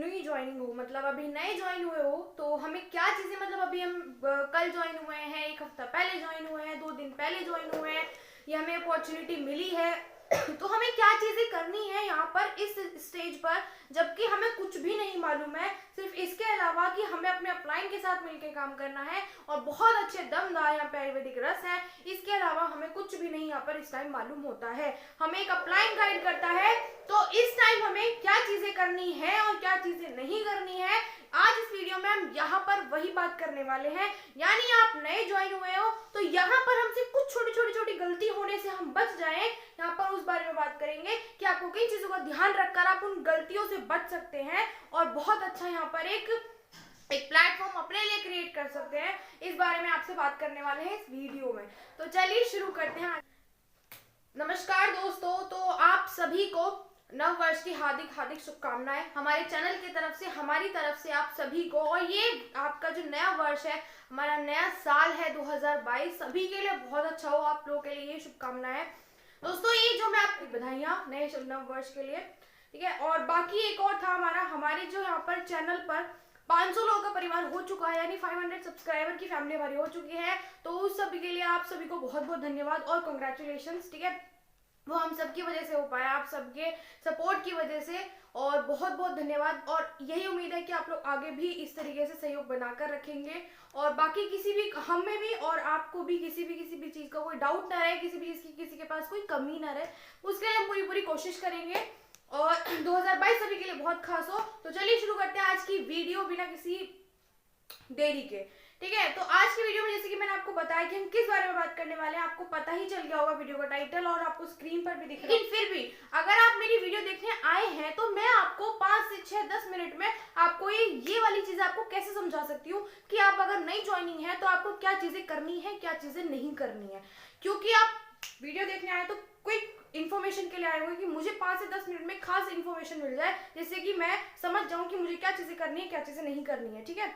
New joining हो, मतलब अभी नए ज्वाइन हुए हो, तो हमें क्या चीजें, मतलब अभी हम कल ज्वाइन हुए हैं, एक हफ्ता पहले ज्वाइन हुए हैं, 2 दिन पहले ज्वाइन हुए हैं, या हमें अपॉर्चुनिटी मिली है तो हमें क्या चीजें करनी है यहाँ पर इस स्टेज पर, जबकि हमें कुछ भी नहीं मालूम है, सिर्फ इसके अलावा कि हमें अपने अपलाइन के साथ मिलकर काम करना है और बहुत अच्छे दमदार यहाँ पे आयुर्वेदिक रस है। इसके अलावा हमें कुछ भी नहीं यहाँ पर इस टाइम मालूम होता है। हमें एक अपलाइन गाइड करता है, तो इस टाइम हमें क्या चीजें करनी है और क्या चीजें नहीं करनी है, आज इस वीडियो में हम यहाँ पर वही बात करने वाले हैं। यानी आप नए ज्वाइन हुए हो तो यहाँ पर हमसे कुछ छोटी छोटी गलती होने से हम बच जाएं, यहाँ पर उस बारे में बात करेंगे कि आपको किन चीजों का ध्यान रखकर आप उन गलतियों से बच सकते हैं और बहुत अच्छा यहाँ पर एक प्लेटफॉर्म अपने लिए क्रिएट कर सकते हैं। इस बारे में आपसे बात करने वाले हैं इस वीडियो में, तो चलिए शुरू करते हैं। नमस्कार दोस्तों, तो आप सभी को नव वर्ष की हार्दिक हार्दिक शुभकामनाएं हमारे चैनल की तरफ से, हमारी तरफ से आप सभी को। और ये आपका जो नया वर्ष है, हमारा नया साल है 2022, सभी के लिए बहुत अच्छा हो, आप लोगों के लिए ये शुभकामनाएं दोस्तों। ये जो मैं आपको बधाइयां नए नव वर्ष के लिए, ठीक है। और बाकी एक और था हमारे जो यहाँ पर चैनल पर 500 लोगों का परिवार हो चुका है, यानी 500 सब्सक्राइबर की फैमिली हमारी हो चुकी है, तो उस सभी के लिए आप सभी को बहुत बहुत धन्यवाद और कंग्रेचुलेशंस, ठीक है। वो हम सबकी वजह से हो पाया, आप सबके सपोर्ट की वजह से, और बहुत बहुत धन्यवाद। और यही उम्मीद है कि आप लोग आगे भी इस तरीके से सहयोग बनाकर रखेंगे, और बाकी किसी भी हम में भी और आपको भी किसी भी चीज़ का कोई डाउट ना रहे, किसी भी चीज़ की किसी के पास कोई कमी ना रहे, उसके लिए हम पूरी कोशिश करेंगे और 2022 सभी के लिए बहुत खास हो। तो चलिए शुरू करते हैं आज की वीडियो बिना किसी देरी के, ठीक है। तो आज की वीडियो में जैसे कि मैंने आपको बताया कि हम किस बारे में बात करने वाले हैं, आपको पता ही चल गया होगा वीडियो का टाइटल और आपको स्क्रीन पर भी दिख रहा है। लेकिन फिर भी अगर आप मेरी वीडियो देखने आए हैं तो मैं आपको 5 से 6-10 मिनट में आपको ये वाली चीजें आपको कैसे समझा सकती हूँ कि आप अगर नई ज्वाइनिंग है तो आपको क्या चीजें करनी है, क्या चीजें नहीं करनी है। क्योंकि आप वीडियो देखने आए तो क्विक इन्फॉर्मेशन के लिए आए हुए कि मुझे 5 से 10 मिनट में खास इन्फॉर्मेशन मिल जाए, जिससे कि मैं समझ जाऊं कि मुझे क्या चीजें करनी है, क्या चीजें नहीं करनी है, ठीक है।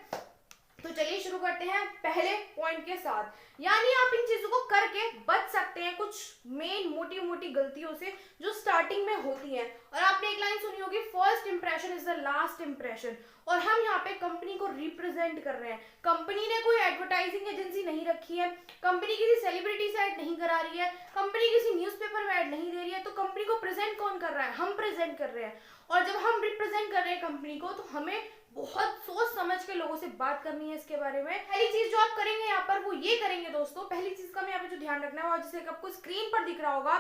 तो चलिए शुरू करते हैं पहले पॉइंट के साथ। यानी आप इन चीजों को करके बच सकते हैं कुछ मेन मोटी मोटी गलतियों से जो स्टार्टिंग में होती हैं। और आपने एक लाइन सुनी होगी, first impression is the last impression. और हम यहाँ पे कंपनी को रिप्रेजेंट कर रहे हैं, कंपनी ने कोई एडवर्टाइजिंग एजेंसी नहीं रखी है, कंपनी किसी सेलिब्रिटी से ऐड नहीं करा रही है, कंपनी किसी न्यूज़पेपर में ऐड नहीं दे रही है, तो कंपनी को प्रेजेंट कौन कर रहा है, हम प्रेजेंट कर रहे हैं। और जब हम रिप्रेजेंट कर रहे हैं कंपनी को, तो हमें बहुत सोच समझ के लोगों से बात करनी है इसके बारे में। पहली चीज जो आप करेंगे यहाँ पर वो ये करेंगे दोस्तों, पहली चीज का मैं यहाँ पे जो ध्यान रखना है, और जैसे आपको स्क्रीन पर दिख रहा होगा,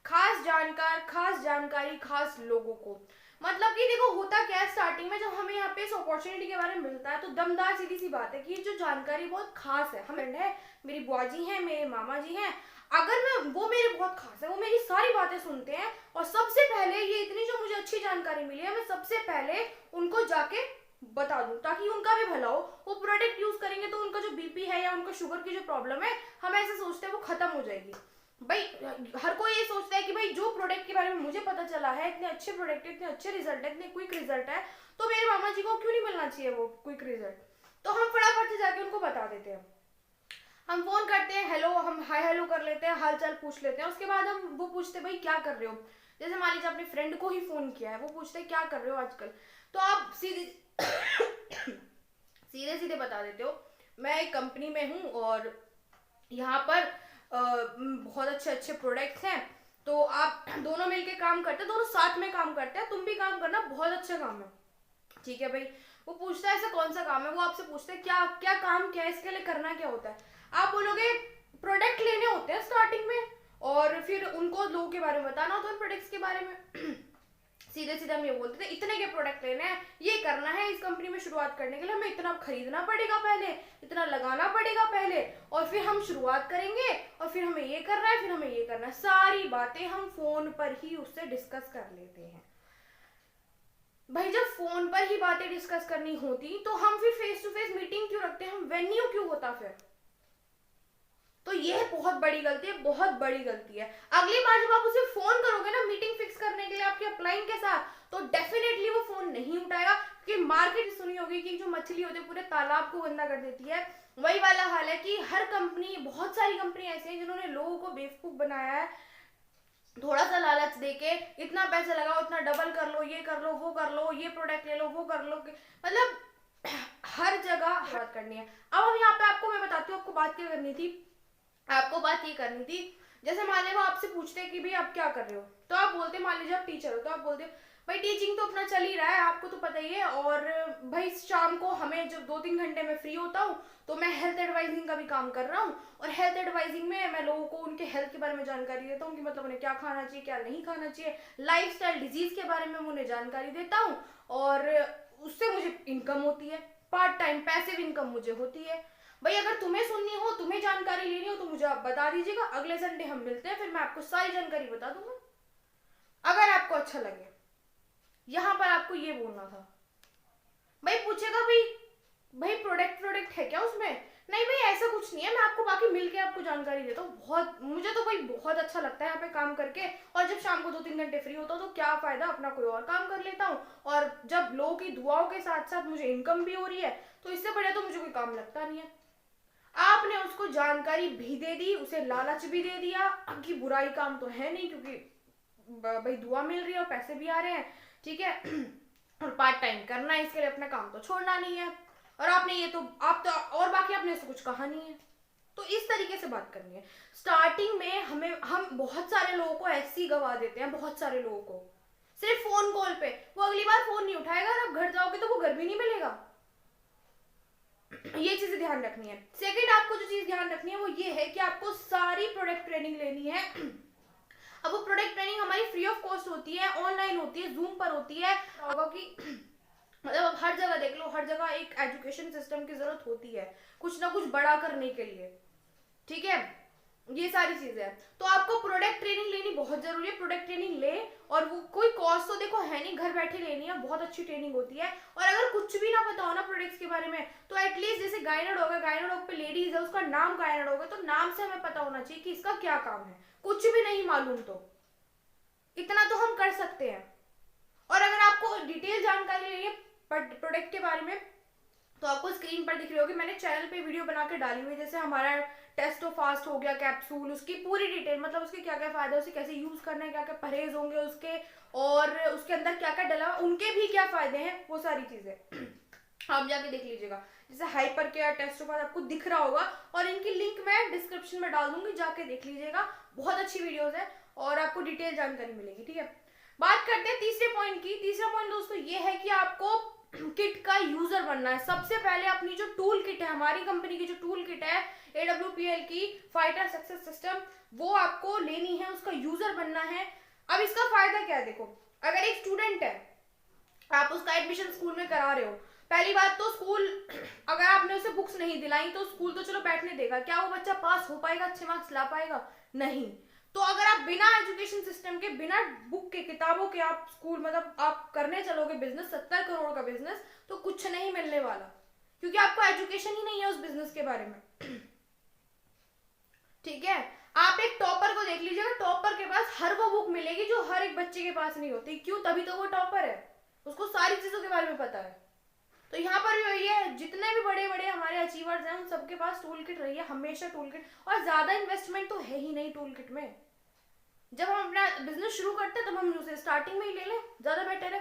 खास जानकारी खास लोगों को। मतलब कि देखो होता क्या है, स्टार्टिंग में जब हमें यहाँ पे इस अपॉर्चुनिटी के बारे में मिलता है तो दमदार सीधी सी बात है कि जो जानकारी बहुत खास है, हमें है, मेरी बुआ जी हैं, मेरे मामा जी हैं, अगर मैं वो मेरे बहुत खास है, वो मेरी सारी बातें सुनते हैं, और सबसे पहले ये इतनी जो मुझे अच्छी जानकारी मिली है, मैं सबसे पहले उनको जाके बता दूं ताकि उनका भी भला हो। वो प्रोडक्ट यूज करेंगे तो उनका जो बीपी है या उनका शुगर की जो प्रॉब्लम है, हम ऐसे सोचते हैं वो खत्म हो जाएगी। भाई हर कोई ये सोचता है कि भाई जो प्रोडक्ट के बारे में मुझे पता चला है, इतने अच्छे प्रोडक्ट है, इतने अच्छे रिजल्ट है, इतने क्विक रिजल्ट है, तो मेरे मामा जी को क्यों नहीं मिलना चाहिए वो क्विक रिजल्ट। तो हम फटाफट से जाके उनको बता देते हैं, हम फोन करते हैं, हेलो, हम हाय हेलो कर लेते हैं, हाल चाल पूछ लेते हैं। उसके बाद हम वो पूछते हैं भाई क्या कर रहे हो, जैसे मान लीजिए अपने फ्रेंड को ही फोन किया है, वो पूछते हैं क्या कर रहे हो आजकल, तो आप सीधे सीधे बता देते हो मैं एक कंपनी में हूँ और यहाँ पर बहुत अच्छे अच्छे प्रोडक्ट्स हैं, तो आप दोनों मिलके काम करते हैं, दोनों साथ में काम करते हैं, तुम भी काम करना, बहुत अच्छा काम है, ठीक है भाई। वो पूछता है ऐसा कौन सा काम है, वो आपसे पूछते हैं क्या क्या काम, क्या इसके लिए करना क्या होता है। आप बोलोगे प्रोडक्ट लेने होते हैं स्टार्टिंग में, और फिर उनको लोगों के बारे में बताना होता है प्रोडक्ट्स के बारे में। सीधे सीधे हम ये बोलते थे इतने के प्रोडक्ट लेने हैं, ये करना है, इस कंपनी में शुरुआत करने के लिए हमें इतना खरीदना पड़ेगा पहले, इतना लगाना पड़ेगा पहले, और फिर हम शुरुआत करेंगे, और फिर हमें ये करना है, फिर हमें ये करना है। सारी बातें हम फोन पर ही उससे डिस्कस कर लेते हैं। भाई जब फोन पर ही बातें डिस्कस करनी होती तो हम फिर फेस टू फेस मीटिंग क्यों रखते हैं, हम वेन्यू क्यों होता फिर। तो ये बहुत बड़ी गलती है, बहुत बड़ी गलती है। अगली बार जब आप उसे फोन करोगे ना मीटिंग फिक्स करने के लिए आपके अपलाइन के साथ, तो डेफिनेटली वो फोन नहीं उठाएगा, क्योंकि मार्केट सुनी होगी कि जो मछली होती है पूरे तालाब को गंदा कर देती है। वही वाला हाल है कि हर कंपनी, बहुत सारी कंपनी ऐसी है जिन्होंने लोगों को बेवकूफ बनाया है, थोड़ा सा लालच देके इतना पैसे लगाओ, इतना डबल कर लो, ये कर लो, वो कर लो, ये प्रोडक्ट ले लो, वो कर लो, मतलब हर जगह बात करनी है। अब यहाँ पे आपको मैं बताती हूँ आपको बात क्या करनी थी। आपको बात ये करनी थी, जैसे मान लीजिए वो आपसे पूछते हैं कि भाई आप क्या कर रहे हो, तो आप बोलते, मान लीजिए आप टीचर हो, तो आप बोलते भाई टीचिंग तो अपना चल ही रहा है, आपको तो पता ही है, और भाई शाम को हमें जब 2-3 घंटे में फ्री होता हूँ तो मैं हेल्थ एडवाइजिंग का भी काम कर रहा हूँ, और हेल्थ एडवाइजिंग में मैं लोगों को उनके हेल्थ के बारे में जानकारी देता हूँ कि मतलब उन्हें क्या खाना चाहिए, क्या नहीं खाना चाहिए, लाइफस्टाइल डिजीज के बारे में उन्हें जानकारी देता हूँ, और उससे मुझे इनकम होती है, पार्ट टाइम पैसिव इनकम मुझे होती है। भाई अगर तुम्हें सुननी हो, तुम्हें जानकारी लेनी हो तो मुझे आप बता दीजिएगा, अगले संडे हम मिलते हैं, फिर मैं आपको सारी जानकारी बता दूंगा, अगर आपको अच्छा लगे। यहां पर आपको ये बोलना था। भाई पूछेगा भाई प्रोडक्ट है क्या उसमें, नहीं भाई ऐसा कुछ नहीं है, मैं आपको बाकी मिलके आपको जानकारी देता हूँ। बहुत मुझे तो भाई बहुत अच्छा लगता है यहाँ पे काम करके, और जब शाम को 2-3 घंटे फ्री होता हूँ तो क्या फायदा, अपना कोई और काम कर लेता हूँ, और जब लोगों की दुआओं के साथ साथ मुझे इनकम भी हो रही है, तो इससे बढ़िया तो मुझे कोई काम लगता नहीं है। आपने उसको जानकारी भी दे दी, उसे लालच भी दे दिया, आपकी बुराई काम तो है नहीं, क्योंकि भाई दुआ मिल रही है और पैसे भी आ रहे हैं, ठीक है और पार्ट टाइम करना है, इसके लिए अपना काम तो छोड़ना नहीं है, और आपने ये तो आप तो, और बाकी आपने इससे कुछ कहा नहीं है। तो इस तरीके से बात करनी है। स्टार्टिंग में हम बहुत सारे लोगों को ऐसे ही गवा देते हैं, बहुत सारे लोगों को सिर्फ फोन कॉल पे, वो अगली बार फोन नहीं उठाएगा, और आप घर जाओगे तो वो घर भी नहीं मिलेगा। ये चीजें ध्यान रखनी है। सेकंड आपको जो चीज ध्यान रखनी है वो ये है कि आपको सारी प्रोडक्ट ट्रेनिंग लेनी है। अब वो प्रोडक्ट ट्रेनिंग हमारी फ्री ऑफ कॉस्ट होती है, ऑनलाइन होती है, जूम पर होती है, होगा कि मतलब अब हर जगह देख लो, हर जगह एक एजुकेशन सिस्टम की जरूरत होती है कुछ ना कुछ बड़ा करने के लिए, ठीक है, ये सारी चीजें हैं। तो आपको प्रोडक्ट ट्रेनिंग लेनी बहुत जरूरी है, प्रोडक्ट ट्रेनिंग ले, और वो कोई कॉस्ट तो देखो है नहीं, घर बैठे लेनी है, बहुत अच्छी ट्रेनिंग होती है। और अगर कुछ भी ना पता हो ना प्रोडक्ट्स के बारे में, तो एटलीस्ट जैसे गायनेड होगा, गायनेड पे लेडीज है, उसका नाम गायनेड होगा, तो नाम से हमें पता होना चाहिए कि इसका क्या काम है। कुछ भी नहीं मालूम तो इतना तो हम कर सकते हैं। और अगर आपको डिटेल जानकारी लेनी है प्रोडक्ट के बारे में, तो आपको स्क्रीन पर दिख रही होगी, मैंने चैनल पे वीडियो बना के डाली हुई, जैसे हमारा टेस्टो फास्ट हो गया कैप्सूल, उसकी पूरी डिटेल, मतलब उसके क्या क्या फायदे, उसे कैसे यूज करना है, क्या क्या परहेज होंगे उसके, और उसके अंदर क्या क्या डला, उनके भी क्या फायदे हैं, वो सारी चीजें आप जाके देख लीजिएगा। जैसे हाइपर केयर टेस्टो फास्ट आपको दिख रहा होगा, और इनकी लिंक मैं डिस्क्रिप्शन में डाल दूंगी, जाके देख लीजिएगा, बहुत अच्छी वीडियोज है और आपको डिटेल जानकारी मिलेगी, ठीक है। बात करते हैं तीसरे पॉइंट की। तीसरा पॉइंट दोस्तों ये है कि आपको किट का यूजर बनना है। सबसे पहले अपनी जो टूल किट है, हमारी कंपनी की जो टूल किट है AWPL की फाइटर सक्सेस सिस्टम, वो आपको लेनी है, उसका यूजर बनना है। अब इसका फायदा क्या है, देखो अगर एक स्टूडेंट है, आप उसका एडमिशन स्कूल में करा रहे हो, पहली बात तो स्कूल अगर आपने उसे बुक्स नहीं दिलाई तो स्कूल तो चलो बैठने देगा, क्या वो बच्चा पास हो पाएगा, अच्छे मार्क्स ला पाएगा, नहीं। तो अगर आप बिना एजुकेशन सिस्टम के, बिना बुक के, किताबों के आप स्कूल मतलब आप करने चलोगे बिजनेस, 70 करोड़ का बिजनेस, तो कुछ नहीं मिलने वाला, क्योंकि आपको एजुकेशन ही नहीं है उस बिजनेस के बारे में, ठीक है। आप एक टॉपर को देख लीजिएगा, टॉपर के पास हर वो बुक मिलेगी जो हर एक बच्चे के पास नहीं होती, क्यों, तभी तो वो टॉपर है, उसको सारी चीजों के बारे में पता है। तो यहाँ पर भी वही है, जितने भी बड़े बड़े हमारे अचीवर्स हैं उन सबके पास टूल किट रही है, हमेशा टूल किट, और ज्यादा इन्वेस्टमेंट तो है ही नहीं टूल किट में। जब हम अपना बिजनेस शुरू करते हैं तब हम उसे स्टार्टिंग में ही ले लें, ज्यादा बेटर है।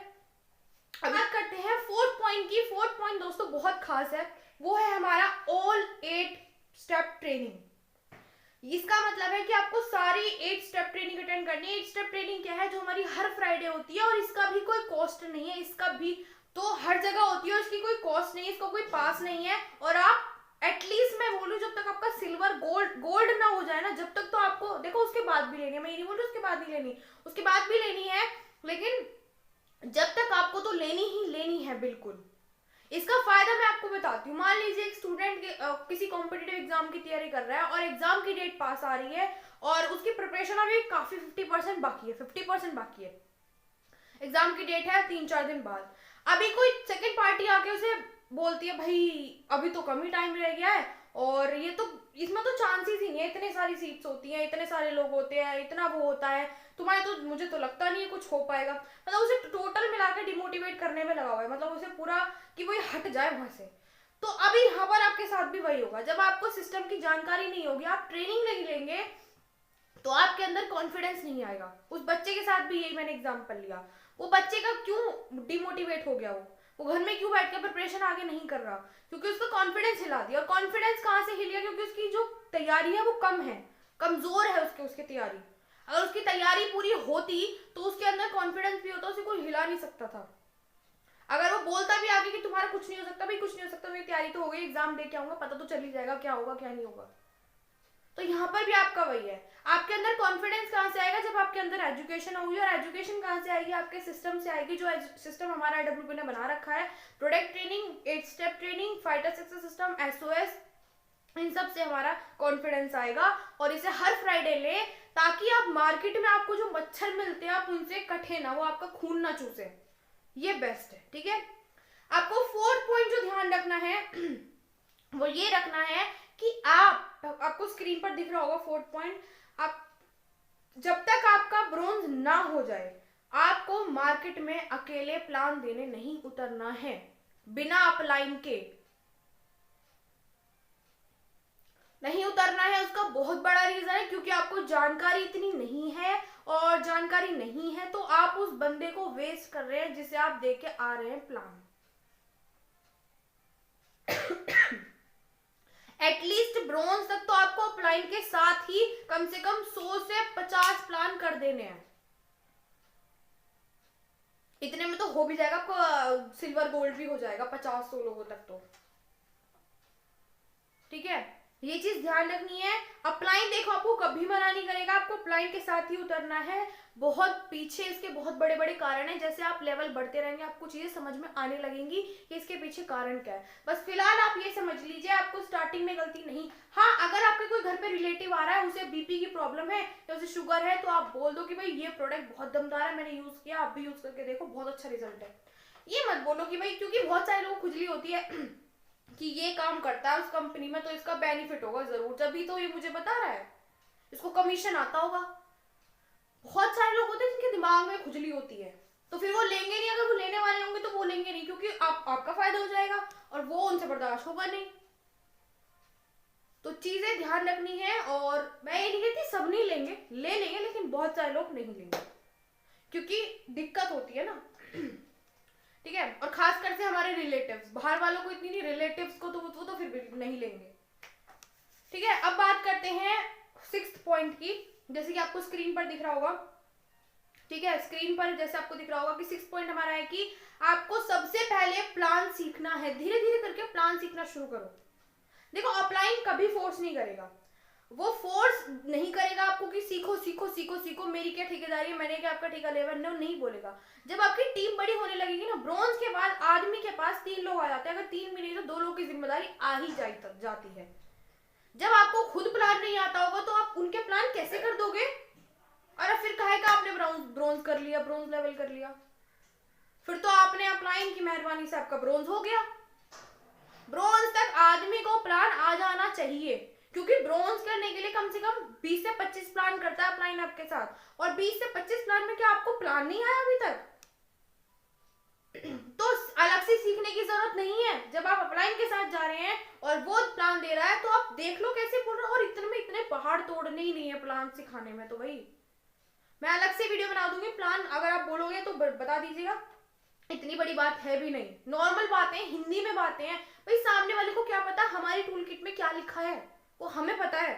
अब बात करते हैं फोर्थ पॉइंट की। फोर्थ पॉइंट दोस्तों बहुत खास है, वो है हमारा ऑल 8 स्टेप ट्रेनिंग। इसका मतलब है कि आपको सारी 8 स्टेप ट्रेनिंग अटेंड करनी है। 8 स्टेप ट्रेनिंग क्या है, जो हमारी हर फ्राइडे होती है, और इसका भी कोई कॉस्ट नहीं है, इसका भी तो हर जगह होती है और इसकी कोई कॉस्ट नहीं है, इसका कोई पास नहीं है, और आप एटलीस्ट मैं बोलूं जब तक आपका सिल्वर गोल्ड ना हो जाए ना, जब तक तो आपको देखो उसके बाद भी लेनी है, मैं ये नहीं बोल रही उसके बाद नहीं लेनी, उसके बाद भी लेनी है, लेकिन जब तक आपको तो लेनी ही लेनी है बिल्कुल। इसका फायदा मैं आपको बताती हूँ। मान लीजिए एक स्टूडेंट किसी कॉम्पिटिटिव एग्जाम की तैयारी कर रहा है और एग्जाम की डेट पास आ रही है, और उसकी प्रिपरेशन अभी काफी 50% बाकी है, 50% बाकी है, एग्जाम की डेट है 3-4 दिन बाद। अभी कोई सेकंड पार्टी आके उसे बोलती है भाई अभी तो कम ही टाइम रह गया है, और ये तो इसमें तो चांसेस ही नहीं है, इतने सारी सीट्स होती हैं, इतने सारे लोग होते हैं, इतना वो होता है, तुम्हारे तो मुझे तो लगता नहीं है कुछ हो पाएगा, मतलब उसे टोटल मिला के डिमोटिवेट करने में लगा हुआ है, मतलब उसे पूरा कि वो हट जाए वहां से। तो अभी यहाँ पर आपके साथ भी वही होगा, जब आपको सिस्टम की जानकारी नहीं होगी, आप ट्रेनिंग नहीं लेंगे, तो आपके अंदर कॉन्फिडेंस नहीं आएगा। उस बच्चे के साथ भी यही मैंने एग्जांपल लिया। वो बच्चे का क्यों डिमोटिवेट हो गया, वो घर में क्यों बैठ के प्रिपरेशन आगे नहीं कर रहा, क्योंकि उसका कॉन्फिडेंस हिला दिया। और कॉन्फिडेंस कहाँ से हिल गया, क्योंकि उसकी जो तैयारी है वो कम है, कमजोर है उसकी तैयारी। अगर उसकी तैयारी पूरी होती तो उसके अंदर कॉन्फिडेंस भी होता, उसे कोई हिला नहीं सकता था। अगर वो बोलता भी आगे कि तुम्हारा कुछ नहीं हो सकता, भाई कुछ नहीं हो सकता, मेरी तैयारी तो हो गई, एग्जाम दे के आऊंगा, पता तो चल ही जाएगा क्या होगा क्या नहीं होगा। तो यहाँ पर भी आपका वही है, आपके अंदर कॉन्फिडेंस कहाँ से आएगा, जब आपके अंदर एजुकेशन होगी। और एजुकेशन कहाँ से आएगी, आपके सिस्टम से आएगी, जो सिस्टम हमारा IWP ने बना रखा है, product training, 8 step training, fighter success system, SOS, इन सब से हमारा कॉन्फिडेंस आएगा। और इसे हर फ्राइडे ले, ताकि आप मार्केट में आपको जो मच्छर मिलते हैं आप उनसे कटे ना, वो आपका खून ना चूसे, ये बेस्ट है। ठीक है, आपको 4th पॉइंट जो ध्यान रखना है वो ये रखना है कि आपको स्क्रीन पर दिख रहा होगा 4th पॉइंट, आप जब तक आपका ब्रोंज ना हो जाए आपको मार्केट में अकेले प्लान देने नहीं उतरना है, बिना अपलाइन के नहीं उतरना है। उसका बहुत बड़ा रीजन है, क्योंकि आपको जानकारी इतनी नहीं है, और जानकारी नहीं है तो आप उस बंदे को वेस्ट कर रहे हैं जिसे आप दे के आ रहे हैं प्लान। एटलीस्ट ब्रोंज तक तो आपको अपलाइन के साथ ही कम से कम 100 से 50 प्लान कर देने हैं। इतने में तो हो भी जाएगा, आपको सिल्वर गोल्ड भी हो जाएगा 50-100 लोगों तक तो। ठीक है, ये चीज ध्यान रखनी है। अपलाइन देखो आपको कभी मना नहीं करेगा, आपको अपलाइन के साथ ही उतरना है। बहुत पीछे इसके बहुत बड़े बड़े कारण हैं, जैसे आप लेवल बढ़ते रहेंगे आपको चीजें समझ में आने लगेंगी कि इसके पीछे कारण क्या है। बस फिलहाल आप ये समझ लीजिए आपको स्टार्टिंग में गलती नहीं। हाँ, अगर आपके कोई घर पे रिलेटिव आ रहा है, उसे बीपी की प्रॉब्लम है या उसे शुगर है, तो आप बोल दो कि भाई ये प्रोडक्ट बहुत दमदार है, मैंने यूज किया, आप भी यूज करके देखो, बहुत अच्छा रिजल्ट है। ये मत बोलो कि भाई, क्योंकि बहुत सारे लोगों को खुजली होती है कि ये काम करता है उस कंपनी में तो इसका बेनिफिट होगा जरूर, जब तो ये मुझे बता रहा है, इसको कमीशन आता होगा। बहुत सारे लोग होते हैं जिनके दिमाग में खुजली होती है, तो फिर वो लेंगे नहीं। अगर वो लेने वाले होंगे तो वो लेंगे नहीं, क्योंकि आपका फायदा हो जाएगा और वो उनसे बर्दाश्त होगा नहीं। तो चीजें ध्यान रखनी है। और मैं ये नहीं कहती सब नहीं लेंगे, ले लेंगे, लेकिन बहुत सारे लोग नहीं लेंगे, क्योंकि दिक्कत होती है ना। ठीक है, और खास कर से हमारे रिलेटिव्स, बाहर वालों को इतनी नहीं, रिलेटिव्स को तो वो तो फिर भी नहीं लेंगे। ठीक है, अब बात करते हैं 6th पॉइंट की, जैसे कि आपको स्क्रीन पर दिख रहा होगा। ठीक है, स्क्रीन पर जैसे आपको दिख रहा होगा कि 6th पॉइंट हमारा है कि आपको सबसे पहले प्लान सीखना है। धीरे धीरे करके प्लान सीखना शुरू करो। देखो, अपलाइन कभी फोर्स नहीं करेगा, वो फोर्स नहीं करेगा आपको कि सीखो सीखो सीखो सीखो, मेरी क्या ठेकेदारी है, मैंने क्या आपका ठेका ले, नो, नहीं बोलेगा। जब आपकी टीम बड़ी होने लगेगी ना, ब्रोंज के बाद आदमी के पास 3 लोग आ जाते हैं, अगर 3 भी नहीं तो 2 लोगों की जिम्मेदारी आ ही जाती है। जब आपको खुद प्लान नहीं आता होगा तो आप उनके प्लान कैसे कर दोगे? और फिर कहेगा आपने ब्रोंज कर लिया, ब्रोंज लेवल कर लिया, फिर तो आपने अपलाइन की मेहरबानी से आपका ब्रोंज हो गया। ब्रोंज तक आदमी को प्लान आ जाना चाहिए, क्योंकि ब्रोंज करने के लिए कम से कम 20 से 25 प्लान करता है अपलाइन आपके साथ, और 20 से 25 प्लान में क्या आपको प्लान नहीं आया अभी तक? तो अलग से सीखने की जरूरत नहीं है। जब आप अपलाइन के साथ जा रहे हैं और वो प्लान दे रहा है तो आप देख लो कैसे बोल रहे हो, और इतने पहाड़ तोड़ने ही नहीं है प्लान सिखाने में। तो भाई मैं अलग से वीडियो बना दूंगी प्लान, अगर आप बोलोगे तो बता दीजिएगा, इतनी बड़ी बात है भी नहीं, नॉर्मल बातें, हिंदी में बातें हैं। भाई सामने वाले को क्या पता हमारी टूल किट में क्या लिखा है, वो हमें पता है।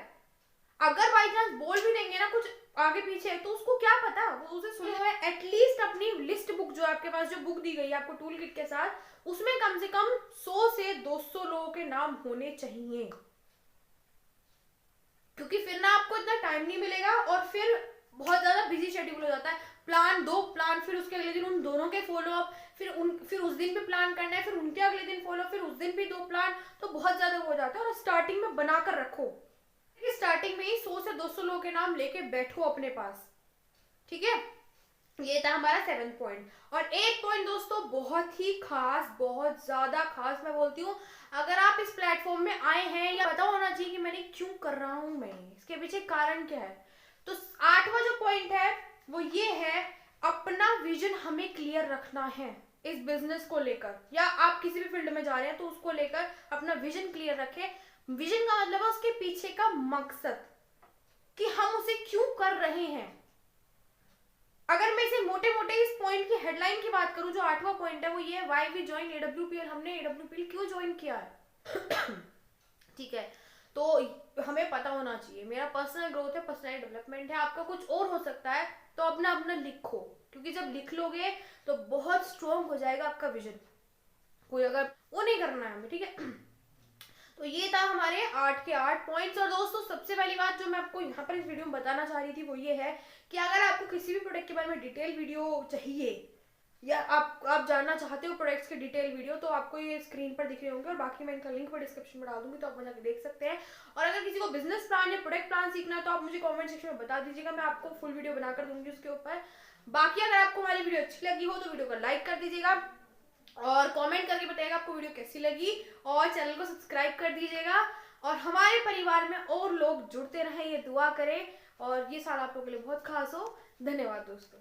अगर बाई चांस बोल भी देंगे ना कुछ आगे पीछे, तो उसको क्या पता, वो उसे सुने हुए। एटलीस्ट अपनी लिस्ट बुक जो आपके पास, जो बुक दी गई है आपको टूल किट के साथ, उसमें कम से कम 100 से 200 लोगों के नाम होने चाहिए, क्योंकि फिर ना आपको इतना टाइम नहीं मिलेगा और फिर बहुत ज्यादा बिजी शेड्यूल हो जाता है। प्लान 2 प्लान, फिर उसके अगले दिन उन दोनों के फॉलो अप, फिर उस दिन भी प्लान करना है, फिर उनके अगले दिन फॉलो, फिर उस दिन भी 2 प्लान, तो बहुत ज्यादा हो जाता है। और स्टार्टिंग में बनाकर रखो, स्टार्टिंग में ही 100 से 200 लोगों के नाम लेके बैठो अपने पास। ठीक है, ये था हमारा 7th पॉइंट। और 8th पॉइंट दोस्तों बहुत ही खास, बहुत ज्यादा खास मैं बोलती हूँ। अगर आप इस प्लेटफॉर्म में आए हैं, या पता होना चाहिए कि मैंने क्यों कर रहा हूं, मैं इसके पीछे कारण क्या है। तो 8वां जो पॉइंट है वो ये है, अपना विजन हमें क्लियर रखना है इस बिजनेस को लेकर, या आप किसी भी फील्ड में जा रहे हैं तो उसको लेकर अपना विजन क्लियर रखें। विजन का मतलब है उसके पीछे का मकसद, कि हम उसे क्यों कर रहे हैं। अगर मैं इसे मोटे मोटे इस पॉइंट की हेडलाइन की बात करूं, जो 8वां पॉइंट है वो ये है, व्हाई वी ज्वाइन एडब्ल्यूपीएल। हमने एडब्ल्यूपीएल क्यों ज्वाइन किया है। ठीक है, तो हमें पता होना चाहिए मेरा पर्सनल ग्रोथ है, पर्सनल डेवलपमेंट है, आपका कुछ और हो सकता है, तो अपना अपना लिखो, क्योंकि जब लिख लोगे तो बहुत स्ट्रॉन्ग हो जाएगा आपका विजन। कोई अगर वो नहीं करना है हमें, ठीक है। तो ये था हमारे 8 के 8 पॉइंट्स। और दोस्तों सबसे पहली बात जो मैं आपको यहाँ पर इस वीडियो में बताना चाह रही थी वो ये है कि अगर आपको किसी भी प्रोडक्ट के बारे में डिटेल वीडियो चाहिए या आप जानना चाहते हो प्रोडक्ट्स के डिटेल वीडियो, तो आपको ये स्क्रीन पर दिख रहे होंगे और बाकी मैं इनका लिंक पर डिस्क्रिप्शन में डाल दूंगी, तो आप वहाँ जाकर देख सकते हैं। और अगर किसी को बिजनेस प्लान या प्रोडक्ट प्लान सीखना है तो आप मुझे कमेंट सेक्शन में बता दीजिएगा, मैं आपको फुल वीडियो बनाकर दूंगी उसके ऊपर। बाकी अगर आपको हमारी वीडियो अच्छी लगी हो तो वीडियो को लाइक कर दीजिएगा और कमेंट करके बताइएगा आपको वीडियो कैसी लगी, और चैनल को सब्सक्राइब कर दीजिएगा, और हमारे परिवार में और लोग जुड़ते रहें, ये दुआ करें, और ये साल आप लोगों के लिए बहुत खास हो। धन्यवाद दोस्तों।